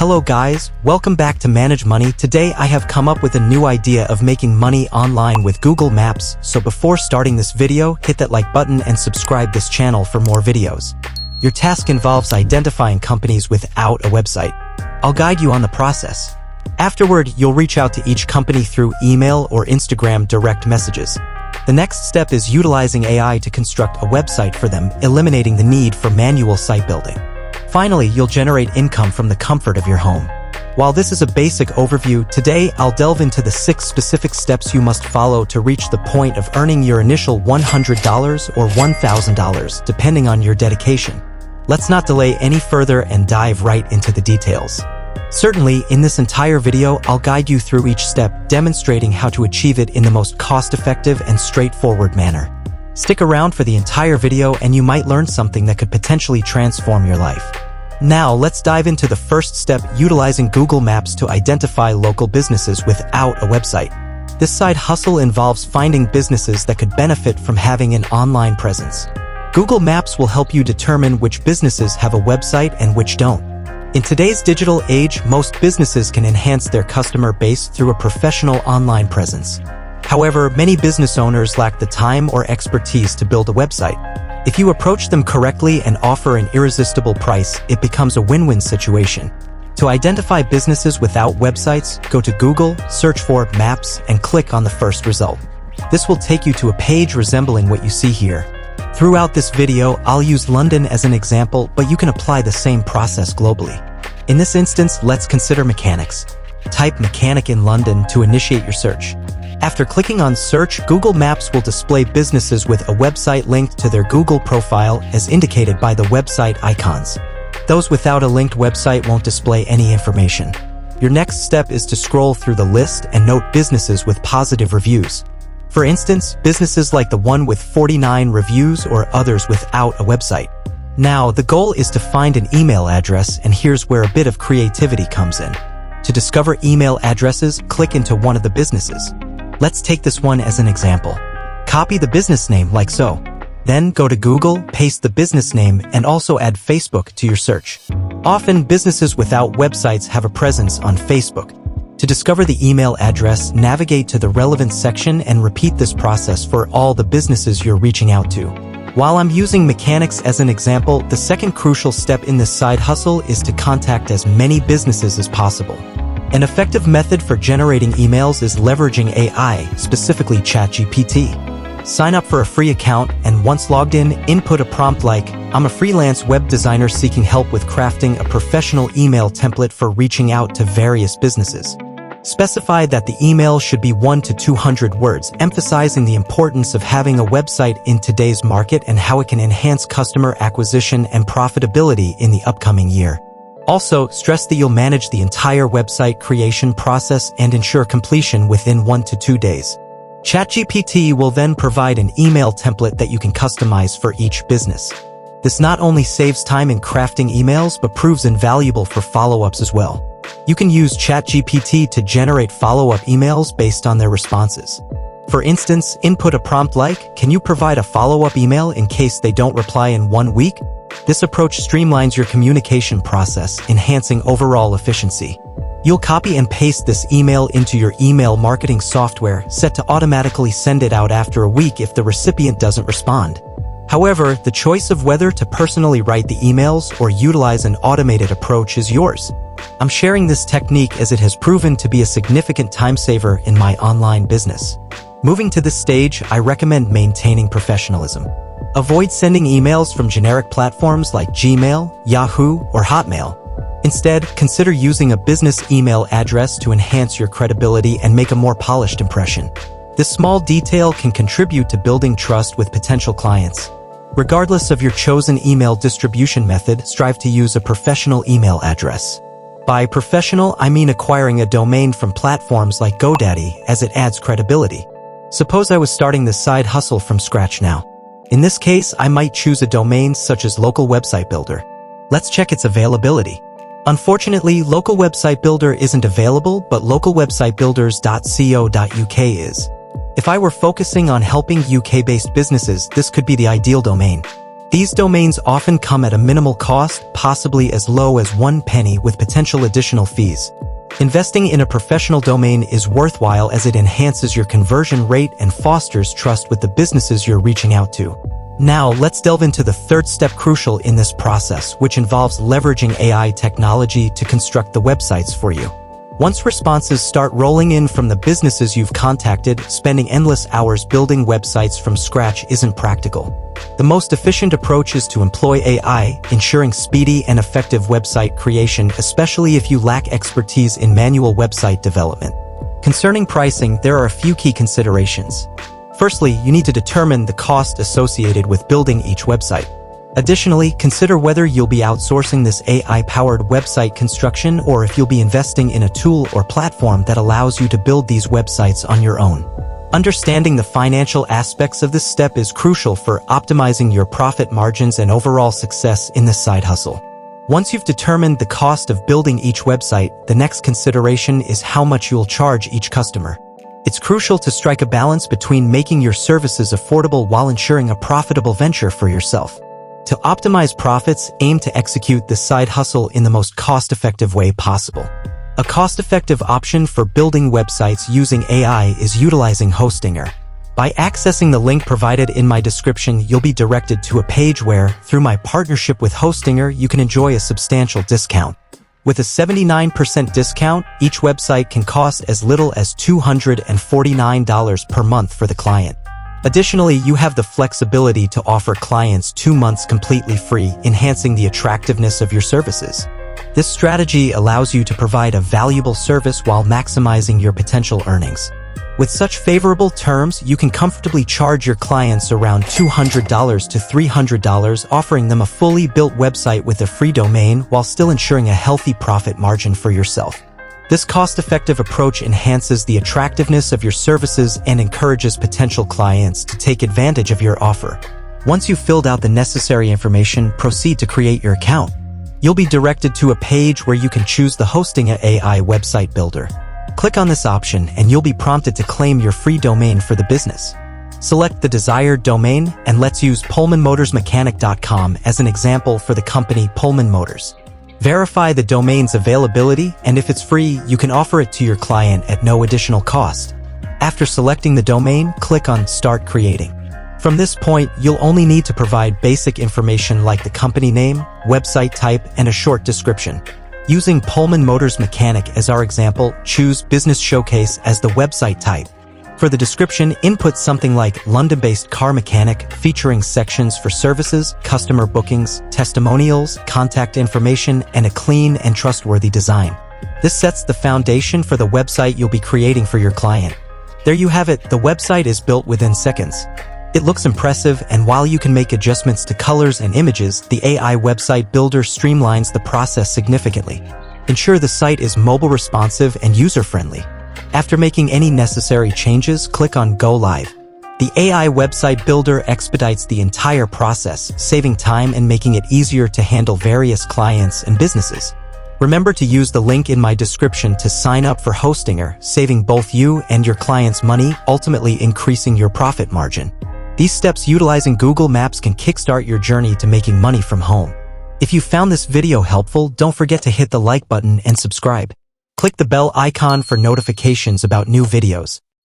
Hello guys, welcome back to Manage Money. Today I have come up with a new idea of making money online with Google Maps. So before starting this video, hit that like button and subscribe this channel for more videos. Your task involves identifying companies without a website. I'll guide you on the process. Afterward, you'll reach out to each company through email or Instagram direct messages. The next step is utilizing AI to construct a website for them, eliminating the need for manual site building. Finally, you'll generate income from the comfort of your home. While this is a basic overview, today I'll delve into the 6 specific steps you must follow to reach the point of earning your initial $100 or $1,000, depending on your dedication. Let's not delay any further and dive right into the details. Certainly, in this entire video, I'll guide you through each step, demonstrating how to achieve it in the most cost-effective and straightforward manner. Stick around for the entire video and you might learn something that could potentially transform your life. Now, let's dive into the first step, utilizing Google Maps to identify local businesses without a website. This side hustle involves finding businesses that could benefit from having an online presence. Google Maps will help you determine which businesses have a website and which don't. In today's digital age, most businesses can enhance their customer base through a professional online presence. However, many business owners lack the time or expertise to build a website. If you approach them correctly and offer an irresistible price, it becomes a win-win situation. To identify businesses without websites, go to Google, search for Maps, and click on the first result. This will take you to a page resembling what you see here. Throughout this video, I'll use London as an example, but you can apply the same process globally. In this instance, let's consider mechanics. Type mechanic in London to initiate your search. After clicking on search, Google Maps will display businesses with a website linked to their Google profile as indicated by the website icons. Those without a linked website won't display any information. Your next step is to scroll through the list and note businesses with positive reviews. For instance, businesses like the one with 49 reviews or others without a website. Now, the goal is to find an email address, and here's where a bit of creativity comes in. To discover email addresses, click into one of the businesses. Let's take this one as an example. Copy the business name like so. Then go to Google, paste the business name, and also add Facebook to your search. Often, businesses without websites have a presence on Facebook. To discover the email address, navigate to the relevant section and repeat this process for all the businesses you're reaching out to. While I'm using mechanics as an example, the second crucial step in this side hustle is to contact as many businesses as possible. An effective method for generating emails is leveraging AI, specifically ChatGPT. Sign up for a free account, and once logged in, input a prompt like, "I'm a freelance web designer seeking help with crafting a professional email template for reaching out to various businesses." Specify that the email should be 1 to 200 words, emphasizing the importance of having a website in today's market and how it can enhance customer acquisition and profitability in the upcoming year. Also, stress that you'll manage the entire website creation process and ensure completion within 1 to 2 days. ChatGPT will then provide an email template that you can customize for each business. This not only saves time in crafting emails, but proves invaluable for follow-ups as well. You can use ChatGPT to generate follow-up emails based on their responses. For instance, input a prompt like, "Can you provide a follow-up email in case they don't reply in 1 week?" This approach streamlines your communication process, enhancing overall efficiency. You'll copy and paste this email into your email marketing software, set to automatically send it out after a week if the recipient doesn't respond. However, the choice of whether to personally write the emails or utilize an automated approach is yours. I'm sharing this technique as it has proven to be a significant time saver in my online business. Moving to this stage, I recommend maintaining professionalism. Avoid sending emails from generic platforms like Gmail, Yahoo, or Hotmail. Instead, consider using a business email address to enhance your credibility and make a more polished impression. This small detail can contribute to building trust with potential clients. Regardless of your chosen email distribution method, strive to use a professional email address. By professional, I mean acquiring a domain from platforms like GoDaddy, as it adds credibility. Suppose I was starting this side hustle from scratch now. In this case, I might choose a domain such as Local Website Builder. Let's check its availability. Unfortunately, Local Website Builder isn't available, but localwebsitebuilders.co.uk is. If I were focusing on helping UK-based businesses, this could be the ideal domain. These domains often come at a minimal cost, possibly as low as 1 penny with potential additional fees. Investing in a professional domain is worthwhile as it enhances your conversion rate and fosters trust with the businesses you're reaching out to. Now, let's delve into the third step crucial in this process, which involves leveraging AI technology to construct the websites for you. Once responses start rolling in from the businesses you've contacted, spending endless hours building websites from scratch isn't practical. The most efficient approach is to employ AI, ensuring speedy and effective website creation, especially if you lack expertise in manual website development. Concerning pricing, there are a few key considerations. Firstly, you need to determine the cost associated with building each website. Additionally, consider whether you'll be outsourcing this AI-powered website construction or if you'll be investing in a tool or platform that allows you to build these websites on your own. Understanding the financial aspects of this step is crucial for optimizing your profit margins and overall success in this side hustle. Once you've determined the cost of building each website, the next consideration is how much you'll charge each customer. It's crucial to strike a balance between making your services affordable while ensuring a profitable venture for yourself. To optimize profits, aim to execute this side hustle in the most cost-effective way possible. A cost-effective option for building websites using AI is utilizing Hostinger. By accessing the link provided in my description, you'll be directed to a page where, through my partnership with Hostinger, you can enjoy a substantial discount. With a 79% discount, each website can cost as little as $249 per month for the client. Additionally, you have the flexibility to offer clients 2 months completely free, enhancing the attractiveness of your services. This strategy allows you to provide a valuable service while maximizing your potential earnings. With such favorable terms, you can comfortably charge your clients around $200 to $300, offering them a fully built website with a free domain while still ensuring a healthy profit margin for yourself. This cost-effective approach enhances the attractiveness of your services and encourages potential clients to take advantage of your offer. Once you've filled out the necessary information, proceed to create your account. You'll be directed to a page where you can choose the Hostinger AI website builder. Click on this option and you'll be prompted to claim your free domain for the business. Select the desired domain and let's use PullmanMotorsMechanic.com as an example for the company Pullman Motors. Verify the domain's availability, and if it's free, you can offer it to your client at no additional cost. After selecting the domain, click on Start Creating. From this point, you'll only need to provide basic information like the company name, website type, and a short description. Using Pullman Motors Mechanic as our example, choose Business Showcase as the website type. For the description, input something like London-based car mechanic, featuring sections for services, customer bookings, testimonials, contact information, and a clean and trustworthy design. This sets the foundation for the website you'll be creating for your client. There you have it, the website is built within seconds. It looks impressive, and while you can make adjustments to colors and images, the AI website builder streamlines the process significantly. Ensure the site is mobile responsive and user-friendly. After making any necessary changes, click on Go Live. The AI website builder expedites the entire process, saving time and making it easier to handle various clients and businesses. Remember to use the link in my description to sign up for Hostinger, saving both you and your clients money, ultimately increasing your profit margin. These steps utilizing Google Maps can kickstart your journey to making money from home. If you found this video helpful, don't forget to hit the like button and subscribe. Click the bell icon for notifications about new videos.